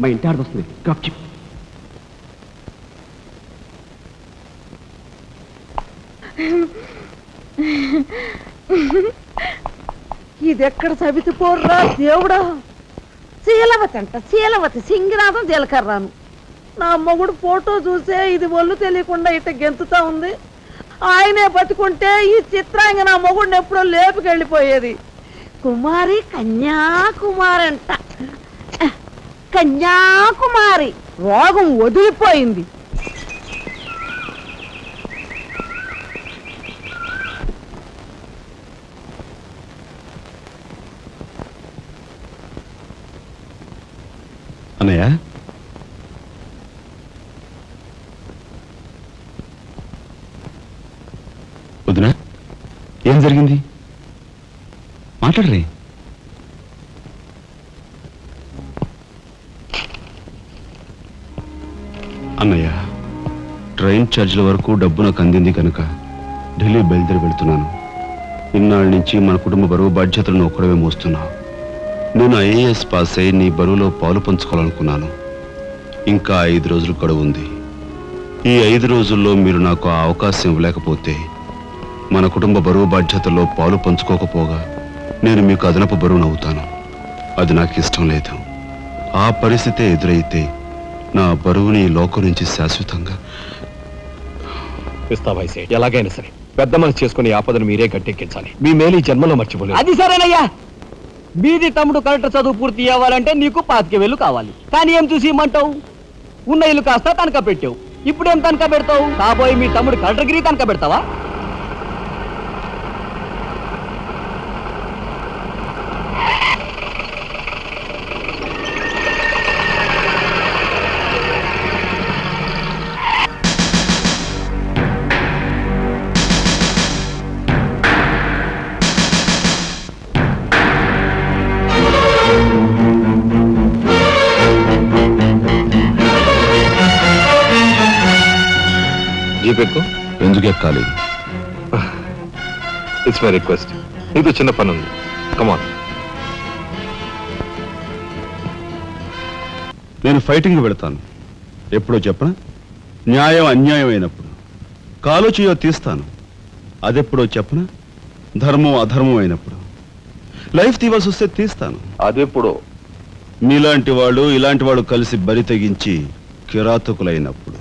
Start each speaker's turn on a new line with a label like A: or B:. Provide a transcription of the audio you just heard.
A: మా ఇంటి ఆడది వస్తుంది. Drop chip.
B: ఇదెక్కడ సవితిపోర్రా దేవుడా. శీలవతి అంట, శీలవతి సింగినాథం జీలకర్రాను. నా మొగుడు ఫోటో చూసే ఇది ఒళ్ళు తెలియకుండా ఇట గెంతుతా ఉంది. ఆయనే బతుకుంటే ఈ చిత్రాంగ నా మొగుడిని ఎప్పుడో లేపుకెళ్ళిపోయేది. కుమారి కన్యాకుమారి అంట, కన్యాకుమారి. రోగం వదిలిపోయింది.
C: అన్నయ్య, వదినా, ఏం జరిగింది? మాట్లాడరే. అన్నయ్య, ట్రైన్ ఛార్జీల వరకు డబ్బు నాకు అందింది కనుక ఢిల్లీ బయలుదేరి వెళ్తున్నాను. ఇన్నాళ్ళ నుంచి మన కుటుంబ బరువు బాధ్యతలను ఒక్కడవే మోస్తున్నావు. నేను ఐఏఎస్ పాస్ అయి నీ బరువులో పాలు పంచుకోవాలనుకున్నాను. ఇంకా 5 రోజులు గడువు ఉంది. ఈ 5 రోజుల్లో మీరు నాకు ఆ అవకాశం ఇవ్వలేకపోతే మన కుటుంబ బరువు బాధ్యతల్లో పాలు పంచుకోకపోగా నేను మీకు అదనపు బరువును అవుతాను. అది నాకు ఇష్టం లేదు. ఆ పరిస్థితే ఎదురైతే నా బరువుని లోకం నుంచి శాశ్వతంగా
A: ఇస్తావైసే. ఎలాగైనా సరే పెద్ద మనసు చేసుకుని ఆపదను మీరే గట్టెక్కించాలి. మీ మేలు ఈ జన్మలో మర్చిపోలేదు.
D: అది సరేనయ్యా. మీది తమ్ముడు కలెక్టర్ చదువు పూర్తి అవ్వాలంటే నీకు 25,000 కావాలి. కానీ ఏం చూసి ఇమ్మంటావు? ఉన్న ఇల్లు కాస్త తనఖా పెట్టావు. ఇప్పుడేం తనఖా పెడతావు? కాబోయే మీ తమ్ముడు కలెక్టర్గిరి తనఖా పెడతావా?
C: జీపెక్కు. ఎందుకు ఎక్కాలి?
E: It's my request. నీతో చిన్న పని ఉంది. కమాన్.
C: నేను ఫైటింగ్ వెళతాను. ఎప్పుడో చెప్పనా? న్యాయం అన్యాయం అయినప్పుడు. కాలో చేయో తీస్తాను. అదెప్పుడో చెప్పనా? ధర్మం అధర్మం అయినప్పుడు. లైఫ్ తీవాల్సి వస్తే తీస్తాను.
E: అదెప్పుడో
C: మీలాంటి వాళ్ళు ఇలాంటి వాళ్ళు కలిసి బరి తెగించి కిరాతకులైనప్పుడు.